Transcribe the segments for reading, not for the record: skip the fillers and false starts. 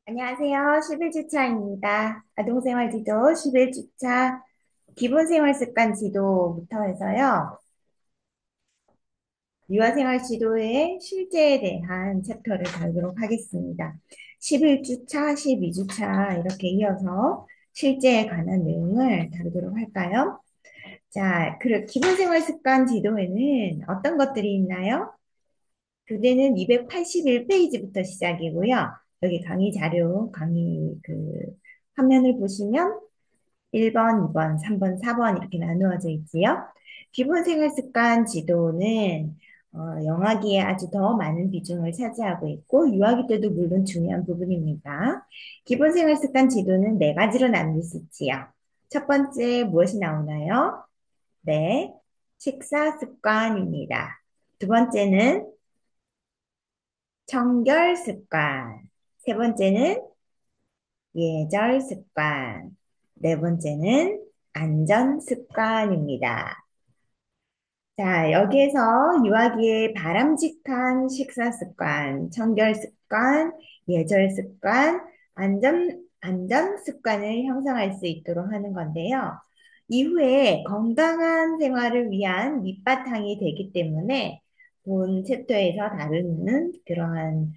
안녕하세요. 11주차입니다. 아동생활지도 11주차 기본생활습관 지도부터 해서요. 유아생활지도의 실제에 대한 챕터를 다루도록 하겠습니다. 11주차, 12주차 이렇게 이어서 실제에 관한 내용을 다루도록 할까요? 자, 기본생활습관 지도에는 어떤 것들이 있나요? 교재는 281페이지부터 시작이고요. 여기 강의 자료, 화면을 보시면 1번, 2번, 3번, 4번 이렇게 나누어져 있지요. 기본 생활 습관 지도는 영아기에 아주 더 많은 비중을 차지하고 있고 유아기 때도 물론 중요한 부분입니다. 기본 생활 습관 지도는 네 가지로 나눌 수 있지요. 첫 번째 무엇이 나오나요? 네, 식사 습관입니다. 두 번째는 청결 습관. 세 번째는 예절 습관. 네 번째는 안전 습관입니다. 자, 여기에서 유아기의 바람직한 식사 습관, 청결 습관, 예절 습관, 안전 습관을 형성할 수 있도록 하는 건데요. 이후에 건강한 생활을 위한 밑바탕이 되기 때문에 본 챕터에서 다루는 그러한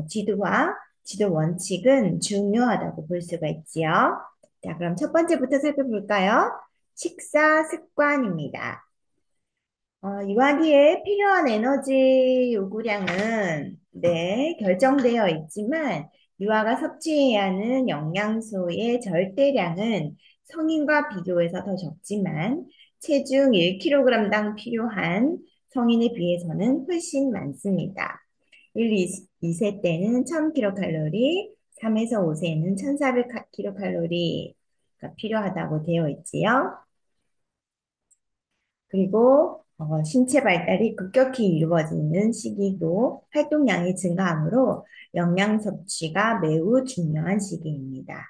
지도와 지도 원칙은 중요하다고 볼 수가 있지요. 자, 그럼 첫 번째부터 살펴볼까요? 식사 습관입니다. 유아기에 필요한 에너지 요구량은 네, 결정되어 있지만 유아가 섭취해야 하는 영양소의 절대량은 성인과 비교해서 더 적지만 체중 1kg당 필요한 성인에 비해서는 훨씬 많습니다. 1, 2세 때는 1000kcal, 3에서 5세는 1400kcal가 필요하다고 되어 있지요. 그리고 신체 발달이 급격히 이루어지는 시기도 활동량이 증가하므로 영양 섭취가 매우 중요한 시기입니다.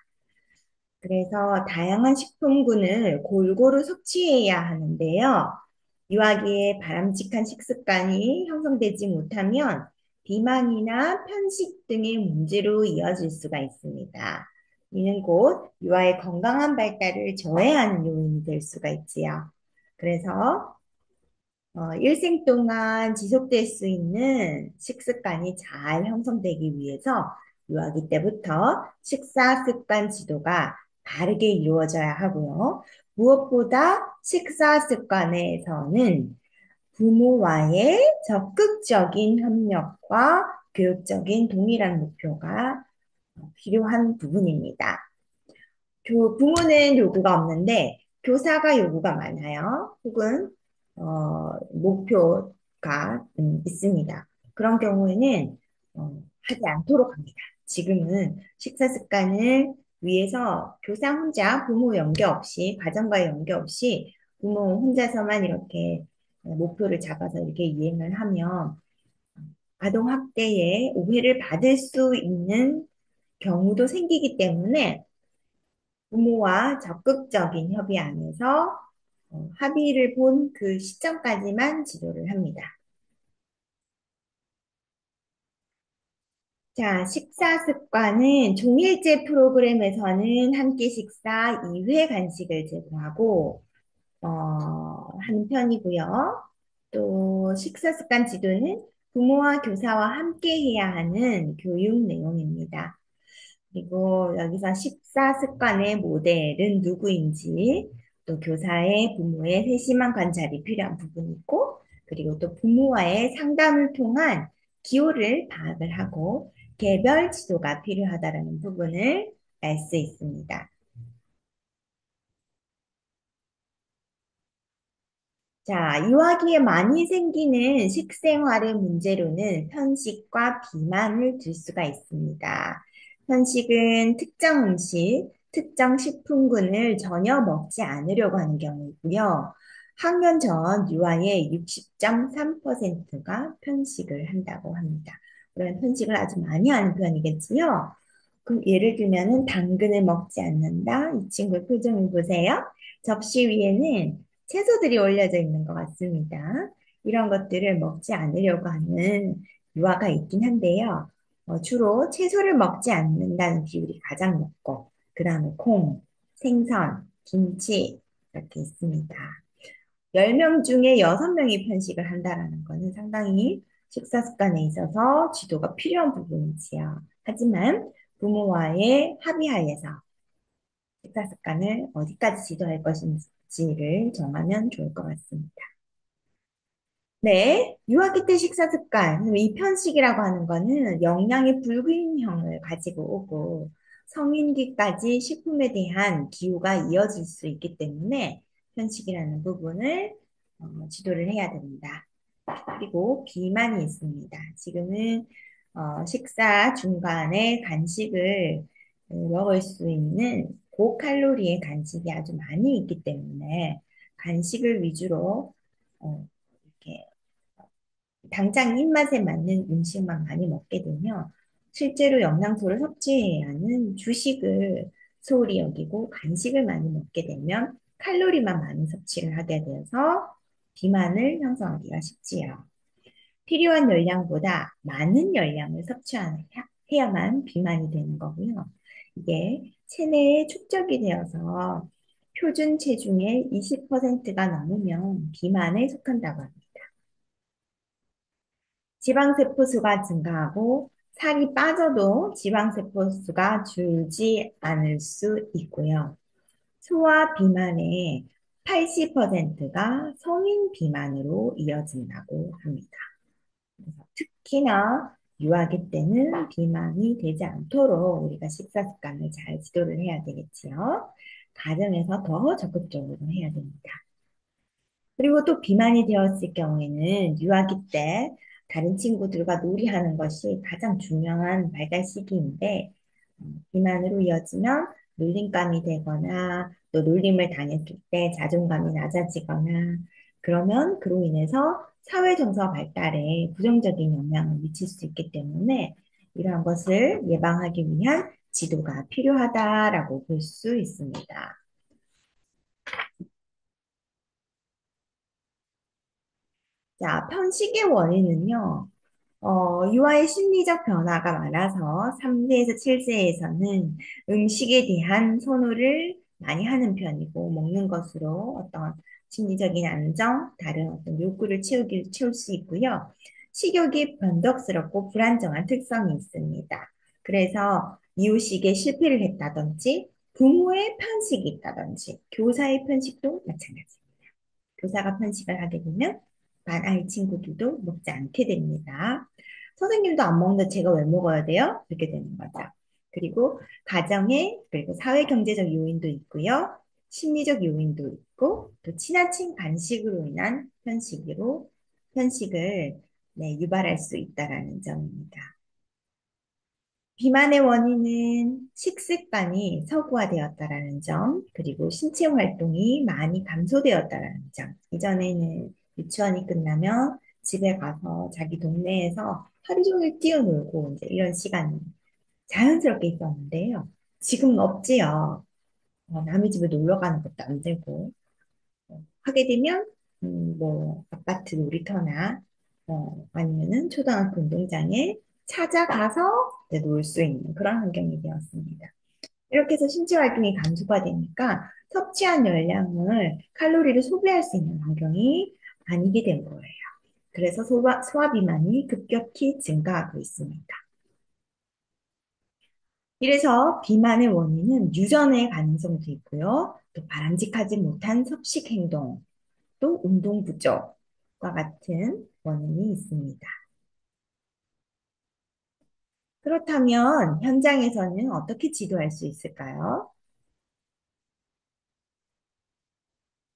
그래서 다양한 식품군을 골고루 섭취해야 하는데요. 유아기에 바람직한 식습관이 형성되지 못하면 비만이나 편식 등의 문제로 이어질 수가 있습니다. 이는 곧 유아의 건강한 발달을 저해하는 요인이 될 수가 있지요. 그래서 일생 동안 지속될 수 있는 식습관이 잘 형성되기 위해서 유아기 때부터 식사 습관 지도가 바르게 이루어져야 하고요. 무엇보다 식사 습관에서는 부모와의 적극적인 협력과 교육적인 동일한 목표가 필요한 부분입니다. 부모는 요구가 없는데 교사가 요구가 많아요. 혹은 목표가 있습니다. 그런 경우에는 하지 않도록 합니다. 지금은 식사 습관을 위해서 교사 혼자 부모 연계 없이 가정과의 연계 없이 부모 혼자서만 이렇게 목표를 잡아서 이렇게 이행을 하면 아동 학대에 오해를 받을 수 있는 경우도 생기기 때문에 부모와 적극적인 협의 안에서 합의를 본 그 시점까지만 지도를 합니다. 자, 식사 습관은 종일제 프로그램에서는 한 끼 식사 2회 간식을 제공하고 하는 편이고요. 또 식사 습관 지도는 부모와 교사와 함께 해야 하는 교육 내용입니다. 그리고 여기서 식사 습관의 모델은 누구인지, 또 교사의 부모의 세심한 관찰이 필요한 부분이 있고, 그리고 또 부모와의 상담을 통한 기호를 파악을 하고 개별 지도가 필요하다는 부분을 알 수 있습니다. 자, 유아기에 많이 생기는 식생활의 문제로는 편식과 비만을 들 수가 있습니다. 편식은 특정 음식, 특정 식품군을 전혀 먹지 않으려고 하는 경우이고요. 학년 전 유아의 60.3%가 편식을 한다고 합니다. 그러면 편식을 아주 많이 하는 편이겠지요. 그럼 예를 들면은 당근을 먹지 않는다. 이 친구의 표정을 보세요. 접시 위에는 채소들이 올려져 있는 것 같습니다. 이런 것들을 먹지 않으려고 하는 유아가 있긴 한데요. 주로 채소를 먹지 않는다는 비율이 가장 높고, 그 다음에 콩, 생선, 김치 이렇게 있습니다. 10명 중에 6명이 편식을 한다라는 것은 상당히 식사 습관에 있어서 지도가 필요한 부분이지요. 하지만 부모와의 합의하에서 식사 습관을 어디까지 지도할 것인지를 정하면 좋을 것 같습니다. 네, 유아기 때 식사 습관, 이 편식이라고 하는 거는 영양의 불균형을 가지고 오고 성인기까지 식품에 대한 기호가 이어질 수 있기 때문에 편식이라는 부분을 지도를 해야 됩니다. 그리고 비만이 있습니다. 지금은 식사 중간에 간식을 먹을 수 있는 고칼로리의 간식이 아주 많이 있기 때문에 간식을 위주로 이렇게 당장 입맛에 맞는 음식만 많이 먹게 되면 실제로 영양소를 섭취하는 주식을 소홀히 여기고 간식을 많이 먹게 되면 칼로리만 많이 섭취를 하게 되어서 비만을 형성하기가 쉽지요. 필요한 열량보다 많은 열량을 섭취해야만 비만이 되는 거고요. 이게 체내에 축적이 되어서 표준 체중의 20%가 넘으면 비만에 속한다고 합니다. 지방세포 수가 증가하고 살이 빠져도 지방세포 수가 줄지 않을 수 있고요. 소아 비만의 80%가 성인 비만으로 이어진다고 합니다. 그래서 특히나 유아기 때는 비만이 되지 않도록 우리가 식사 습관을 잘 지도를 해야 되겠지요. 가정에서 더 적극적으로 해야 됩니다. 그리고 또 비만이 되었을 경우에는 유아기 때 다른 친구들과 놀이하는 것이 가장 중요한 발달 시기인데 비만으로 이어지면 놀림감이 되거나 또 놀림을 당했을 때 자존감이 낮아지거나 그러면 그로 인해서 사회 정서 발달에 부정적인 영향을 미칠 수 있기 때문에 이러한 것을 예방하기 위한 지도가 필요하다라고 볼 수 있습니다. 자, 편식의 원인은요. 유아의 심리적 변화가 많아서 3세에서 7세에서는 음식에 대한 선호를 많이 하는 편이고, 먹는 것으로 어떤 심리적인 안정, 다른 어떤 욕구를 채울 수 있고요. 식욕이 변덕스럽고 불안정한 특성이 있습니다. 그래서 이유식에 실패를 했다든지, 부모의 편식이 있다든지, 교사의 편식도 마찬가지. 교사가 편식을 하게 되면 반 아이 친구들도 먹지 않게 됩니다. 선생님도 안 먹는데 제가 왜 먹어야 돼요? 이렇게 되는 거죠. 그리고 가정의 그리고 사회 경제적 요인도 있고요. 심리적 요인도 있고 또 지나친 간식으로 인한 편식을 네, 유발할 수 있다라는 점입니다. 비만의 원인은 식습관이 서구화되었다라는 점, 그리고 신체 활동이 많이 감소되었다라는 점. 이전에는 유치원이 끝나면 집에 가서 자기 동네에서 하루 종일 뛰어놀고 이제 이런 시간이 자연스럽게 있었는데요. 지금은 없지요. 남의 집에 놀러 가는 것도 안 되고. 하게 되면 뭐 아파트 놀이터나 아니면은 초등학교 운동장에 찾아가서 놀 수 있는 그런 환경이 되었습니다. 이렇게 해서 신체 활동이 감소가 되니까 섭취한 열량을 칼로리를 소비할 수 있는 환경이 아니게 된 거예요. 그래서 소화 비만이 급격히 증가하고 있습니다. 이래서 비만의 원인은 유전의 가능성도 있고요. 또 바람직하지 못한 섭식 행동, 또 운동 부족과 같은 원인이 있습니다. 그렇다면 현장에서는 어떻게 지도할 수 있을까요?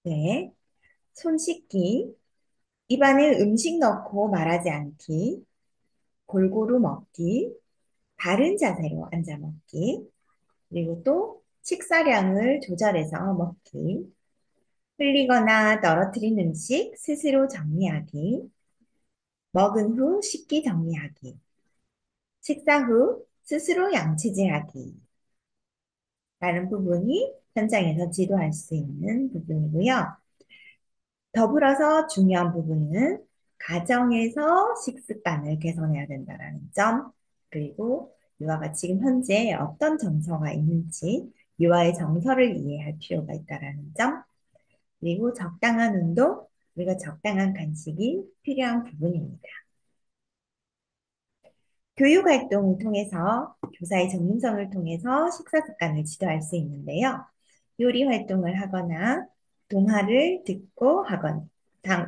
네, 손 씻기, 입안에 음식 넣고 말하지 않기, 골고루 먹기, 바른 자세로 앉아 먹기, 그리고 또 식사량을 조절해서 먹기, 흘리거나 떨어뜨린 음식 스스로 정리하기, 먹은 후 식기 정리하기, 식사 후 스스로 양치질하기, 라는 부분이 현장에서 지도할 수 있는 부분이고요. 더불어서 중요한 부분은 가정에서 식습관을 개선해야 된다는 점, 그리고 유아가 지금 현재 어떤 정서가 있는지 유아의 정서를 이해할 필요가 있다라는 점, 그리고 적당한 운동, 그리고 적당한 간식이 필요한 부분입니다. 교육 활동을 통해서 교사의 전문성을 통해서 식사 습관을 지도할 수 있는데요. 요리 활동을 하거나 동화를 듣고 하거나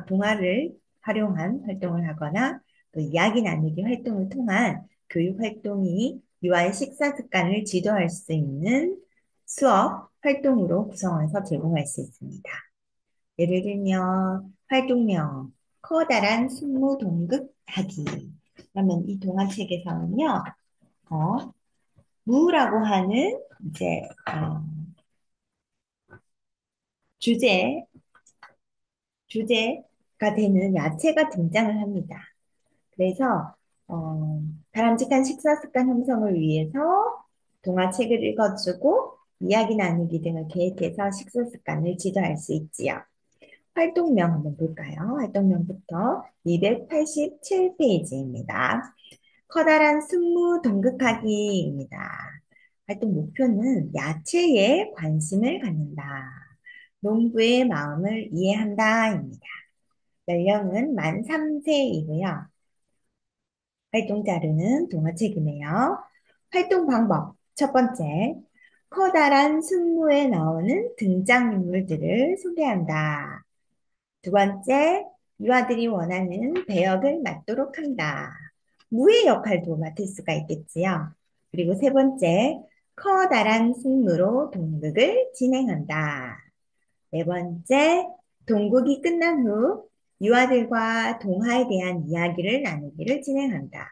동화를 활용한 활동을 하거나 또 이야기 나누기 활동을 통한 교육 활동이 유아의 식사 습관을 지도할 수 있는 수업 활동으로 구성해서 제공할 수 있습니다. 예를 들면 활동명 커다란 숙모 동극하기. 그러면 이 동화책에서는요, 어, 무라고 하는 이제 주제 주제가 되는 야채가 등장을 합니다. 그래서 바람직한 식사 습관 형성을 위해서 동화책을 읽어주고 이야기 나누기 등을 계획해서 식사 습관을 지도할 수 있지요. 활동명 한번 볼까요? 활동명부터 287페이지입니다. 커다란 승무 동극하기입니다. 활동 목표는 야채에 관심을 갖는다. 농부의 마음을 이해한다입니다. 연령은 만 3세이고요. 활동 자료는 동화책이네요. 활동 방법. 첫 번째, 커다란 승무에 나오는 등장인물들을 소개한다. 두 번째, 유아들이 원하는 배역을 맡도록 한다. 무의 역할도 맡을 수가 있겠지요. 그리고 세 번째, 커다란 승무로 동극을 진행한다. 네 번째, 동극이 끝난 후 유아들과 동화에 대한 이야기를 나누기를 진행한다.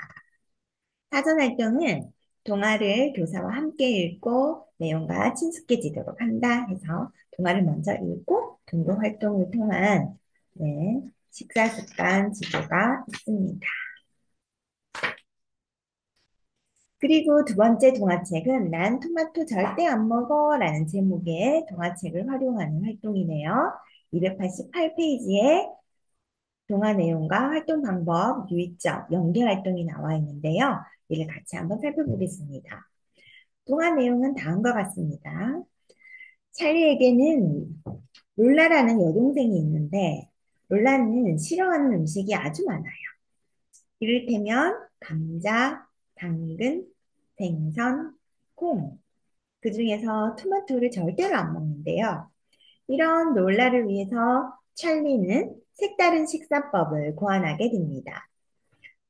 사전 활동은 동화를 교사와 함께 읽고 내용과 친숙해지도록 한다 해서 동화를 먼저 읽고 동극 활동을 통한 네, 식사 습관 지도가 있습니다. 그리고 두 번째 동화책은 난 토마토 절대 안 먹어 라는 제목의 동화책을 활용하는 활동이네요. 288페이지에 동화 내용과 활동 방법, 유의점, 연계 활동이 나와 있는데요. 이를 같이 한번 살펴보겠습니다. 동화 내용은 다음과 같습니다. 찰리에게는 롤라라는 여동생이 있는데 롤라는 싫어하는 음식이 아주 많아요. 이를테면 감자, 당근, 생선, 콩. 그 중에서 토마토를 절대로 안 먹는데요. 이런 롤라를 위해서 찰리는 색다른 식사법을 고안하게 됩니다.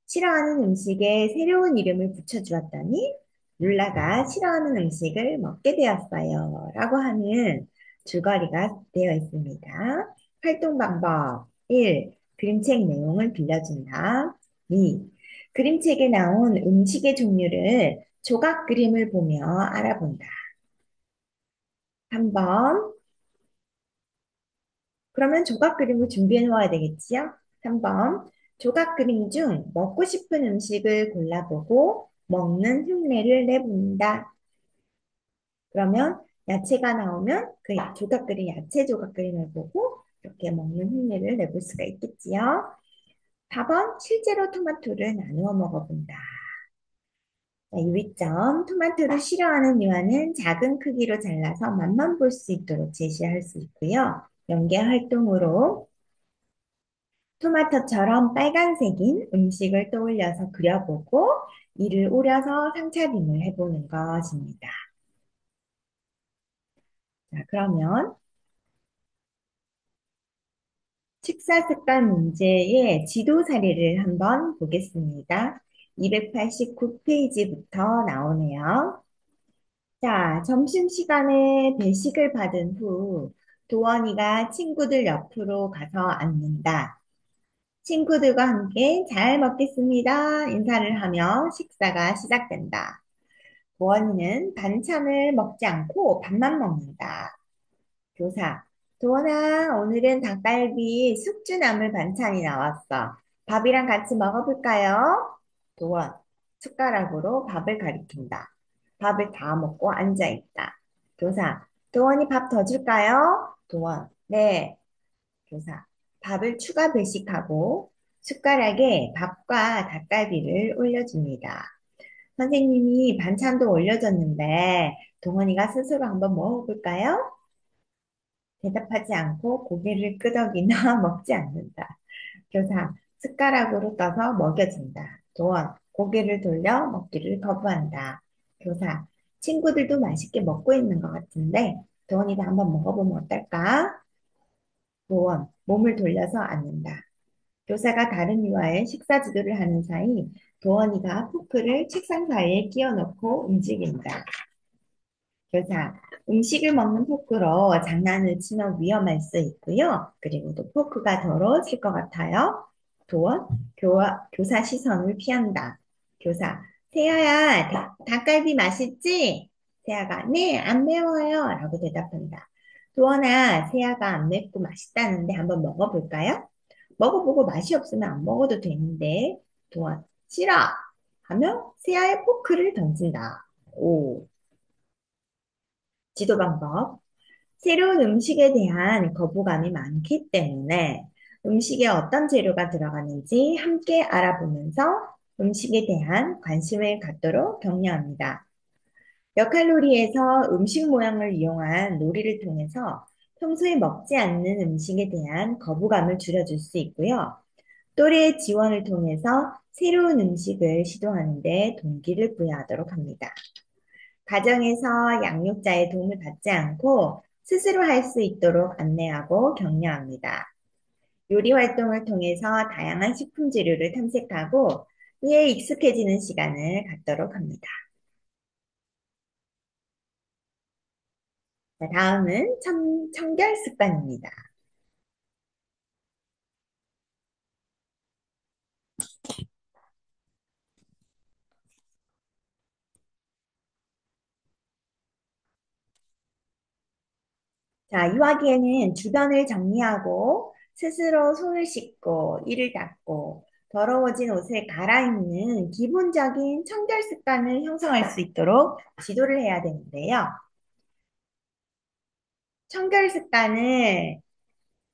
싫어하는 음식에 새로운 이름을 붙여주었더니 룰라가 싫어하는 음식을 먹게 되었어요. 라고 하는 줄거리가 되어 있습니다. 활동 방법 1. 그림책 내용을 빌려준다. 2. 그림책에 나온 음식의 종류를 조각 그림을 보며 알아본다. 3번. 그러면 조각 그림을 준비해 놓아야 되겠지요? 3번. 조각 그림 중 먹고 싶은 음식을 골라보고 먹는 흉내를 내본다. 그러면 야채가 나오면 그 조각 그림, 야채 조각 그림을 보고 이렇게 먹는 흉내를 내볼 수가 있겠지요? 4번. 실제로 토마토를 나누어 먹어본다. 자, 유의점. 토마토를 싫어하는 유아는 작은 크기로 잘라서 맛만 볼 수 있도록 제시할 수 있고요. 연계 활동으로 토마토처럼 빨간색인 음식을 떠올려서 그려보고 이를 오려서 상차림을 해보는 것입니다. 자, 그러면 식사 습관 문제의 지도 사례를 한번 보겠습니다. 289페이지부터 나오네요. 자, 점심시간에 배식을 받은 후 도원이가 친구들 옆으로 가서 앉는다. 친구들과 함께 잘 먹겠습니다. 인사를 하며 식사가 시작된다. 도원이는 반찬을 먹지 않고 밥만 먹는다. 교사, 도원아, 오늘은 닭갈비 숙주 나물 반찬이 나왔어. 밥이랑 같이 먹어볼까요? 도원, 숟가락으로 밥을 가리킨다. 밥을 다 먹고 앉아있다. 교사, 도원이 밥 더 줄까요? 도원, 네. 교사, 밥을 추가 배식하고 숟가락에 밥과 닭갈비를 올려줍니다. 선생님이 반찬도 올려줬는데 동원이가 스스로 한번 먹어볼까요? 대답하지 않고 고개를 끄덕이나 먹지 않는다. 교사, 숟가락으로 떠서 먹여준다. 도원, 고개를 돌려 먹기를 거부한다. 교사, 친구들도 맛있게 먹고 있는 것 같은데 도원이도 한번 먹어보면 어떨까? 도원, 몸을 돌려서 앉는다. 교사가 다른 이와의 식사 지도를 하는 사이 도원이가 포크를 책상 사이에 끼워 넣고 움직인다. 교사, 음식을 먹는 포크로 장난을 치면 위험할 수 있고요. 그리고 또 포크가 더러워질 것 같아요. 도원, 교사 시선을 피한다. 교사, 세아야, 닭갈비 맛있지? 세아가, 네, 안 매워요. 라고 대답한다. 도원아, 세아가 안 맵고 맛있다는데 한번 먹어볼까요? 먹어보고 맛이 없으면 안 먹어도 되는데. 도원, 싫어! 하며 세아의 포크를 던진다. 오. 지도 방법. 새로운 음식에 대한 거부감이 많기 때문에 음식에 어떤 재료가 들어가는지 함께 알아보면서 음식에 대한 관심을 갖도록 격려합니다. 역할놀이에서 음식 모양을 이용한 놀이를 통해서 평소에 먹지 않는 음식에 대한 거부감을 줄여줄 수 있고요. 또래의 지원을 통해서 새로운 음식을 시도하는 데 동기를 부여하도록 합니다. 가정에서 양육자의 도움을 받지 않고 스스로 할 수 있도록 안내하고 격려합니다. 요리 활동을 통해서 다양한 식품 재료를 탐색하고 이에 익숙해지는 시간을 갖도록 합니다. 자, 다음은 청결 습관입니다. 자, 이화기에는 주변을 정리하고 스스로 손을 씻고 이를 닦고 더러워진 옷을 갈아입는 기본적인 청결 습관을 형성할 수 있도록 지도를 해야 되는데요. 청결 습관을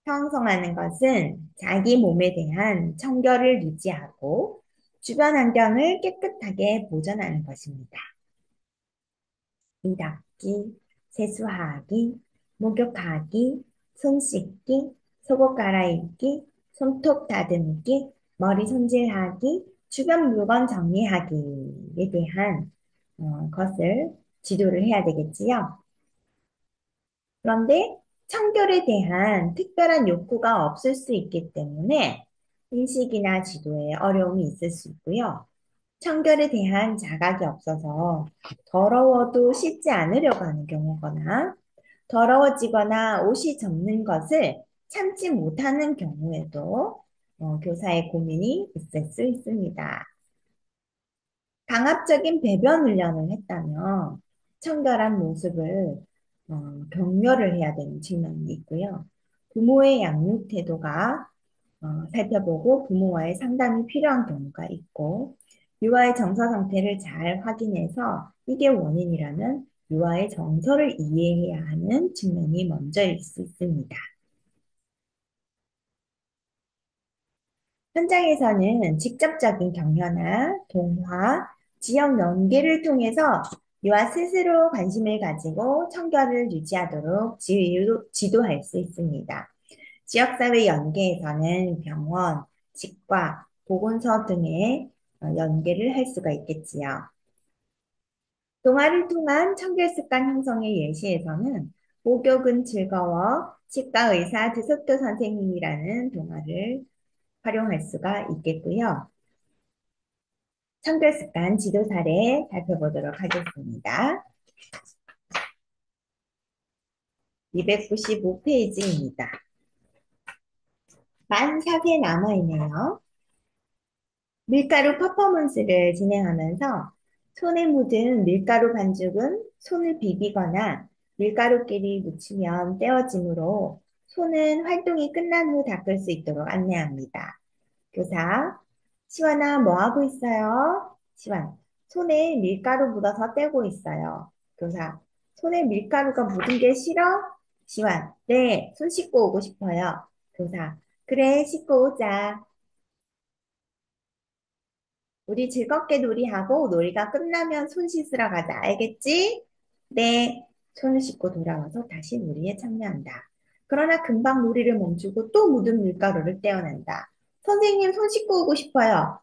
형성하는 것은 자기 몸에 대한 청결을 유지하고 주변 환경을 깨끗하게 보존하는 것입니다. 이 닦기, 세수하기, 목욕하기, 손 씻기, 속옷 갈아입기, 손톱 다듬기, 머리 손질하기, 주변 물건 정리하기에 대한 것을 지도를 해야 되겠지요. 그런데 청결에 대한 특별한 욕구가 없을 수 있기 때문에 인식이나 지도에 어려움이 있을 수 있고요. 청결에 대한 자각이 없어서 더러워도 씻지 않으려고 하는 경우거나 더러워지거나 옷이 젖는 것을 참지 못하는 경우에도 교사의 고민이 있을 수 있습니다. 강압적인 배변 훈련을 했다면 청결한 모습을 격려를 해야 되는 측면이 있고요. 부모의 양육 태도가 살펴보고 부모와의 상담이 필요한 경우가 있고 유아의 정서 상태를 잘 확인해서 이게 원인이라면 유아의 정서를 이해해야 하는 측면이 먼저일 수 있습니다. 현장에서는 직접적인 격려나 동화, 지역 연계를 통해서 유아 스스로 관심을 가지고 청결을 유지하도록 지도할 수 있습니다. 지역사회 연계에서는 병원, 치과, 보건소 등의 연계를 할 수가 있겠지요. 동화를 통한 청결 습관 형성의 예시에서는 목욕은 즐거워 치과 의사 드속도 선생님이라는 동화를 활용할 수가 있겠고요. 청결 습관 지도 사례 살펴보도록 하겠습니다. 295페이지입니다. 만 4세 남아있네요. 밀가루 퍼포먼스를 진행하면서 손에 묻은 밀가루 반죽은 손을 비비거나 밀가루끼리 묻히면 떼어지므로 손은 활동이 끝난 후 닦을 수 있도록 안내합니다. 교사, 시완아, 뭐 하고 있어요? 시완, 손에 밀가루 묻어서 떼고 있어요. 교사, 손에 밀가루가 묻은 게 싫어? 시완, 네, 손 씻고 오고 싶어요. 교사, 그래, 씻고 오자. 우리 즐겁게 놀이하고 놀이가 끝나면 손 씻으러 가자. 알겠지? 네. 손을 씻고 돌아와서 다시 놀이에 참여한다. 그러나 금방 놀이를 멈추고 또 묻은 밀가루를 떼어낸다. 선생님, 손 씻고 오고 싶어요.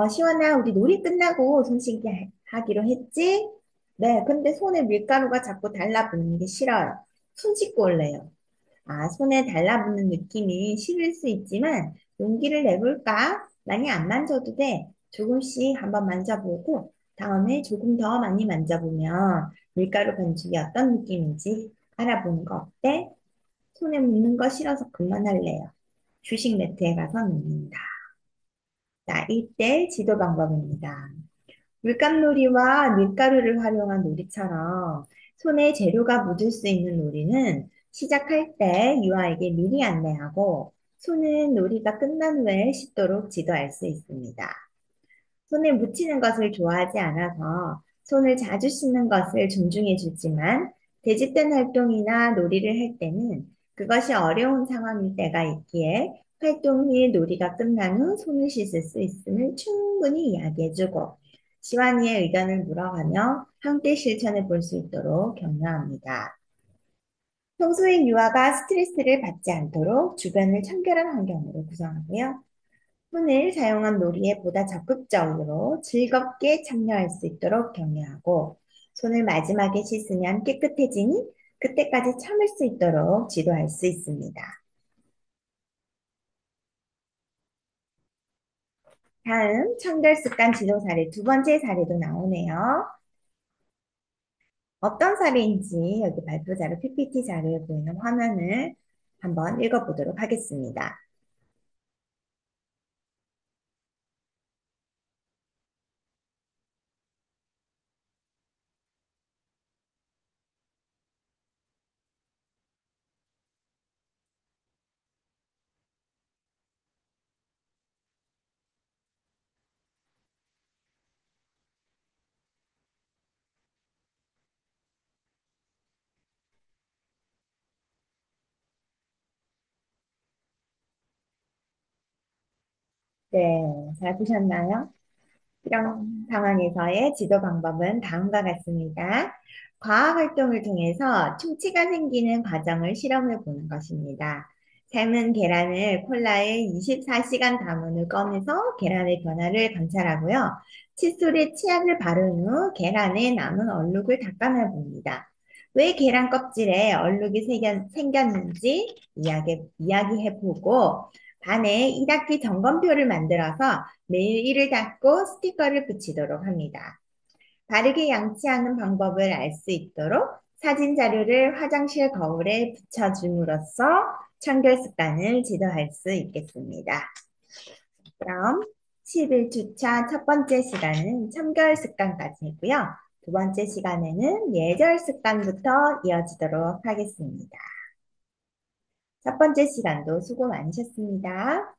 시원아, 우리 놀이 끝나고 손 씻기 하기로 했지? 네, 근데 손에 밀가루가 자꾸 달라붙는 게 싫어요. 손 씻고 올래요. 아, 손에 달라붙는 느낌이 싫을 수 있지만 용기를 내볼까? 많이 안 만져도 돼. 조금씩 한번 만져보고 다음에 조금 더 많이 만져보면 밀가루 반죽이 어떤 느낌인지 알아보는 거 어때? 손에 묻는 거 싫어서 그만할래요. 주식 매트에 가서 눕는다. 자, 이때 지도 방법입니다. 물감놀이와 밀가루를 활용한 놀이처럼 손에 재료가 묻을 수 있는 놀이는 시작할 때 유아에게 미리 안내하고 손은 놀이가 끝난 후에 씻도록 지도할 수 있습니다. 손에 묻히는 것을 좋아하지 않아서 손을 자주 씻는 것을 존중해 주지만 대집된 활동이나 놀이를 할 때는 그것이 어려운 상황일 때가 있기에 활동 후에 놀이가 끝난 후 손을 씻을 수 있음을 충분히 이야기해 주고 시완이의 의견을 물어가며 함께 실천해 볼 수 있도록 격려합니다. 평소에 유아가 스트레스를 받지 않도록 주변을 청결한 환경으로 구성하고요. 손을 사용한 놀이에 보다 적극적으로 즐겁게 참여할 수 있도록 격려하고 손을 마지막에 씻으면 깨끗해지니 그때까지 참을 수 있도록 지도할 수 있습니다. 다음 청결 습관 지도 사례 두 번째 사례도 나오네요. 어떤 사례인지 여기 발표 자료 PPT 자료에 보이는 화면을 한번 읽어보도록 하겠습니다. 네, 잘 보셨나요? 이런 상황에서의 지도 방법은 다음과 같습니다. 과학 활동을 통해서 충치가 생기는 과정을 실험해 보는 것입니다. 삶은 계란을 콜라에 24시간 담은 후 꺼내서 계란의 변화를 관찰하고요. 칫솔에 치약을 바른 후 계란에 남은 얼룩을 닦아내 봅니다. 왜 계란 껍질에 얼룩이 생겼는지 이야기해 보고 반에 1학기 점검표를 만들어서 매일 이를 닦고 스티커를 붙이도록 합니다. 바르게 양치하는 방법을 알 수 있도록 사진 자료를 화장실 거울에 붙여줌으로써 청결 습관을 지도할 수 있겠습니다. 그럼 11주차 첫 번째 시간은 청결 습관까지 했고요. 두 번째 시간에는 예절 습관부터 이어지도록 하겠습니다. 첫 번째 시간도 수고 많으셨습니다.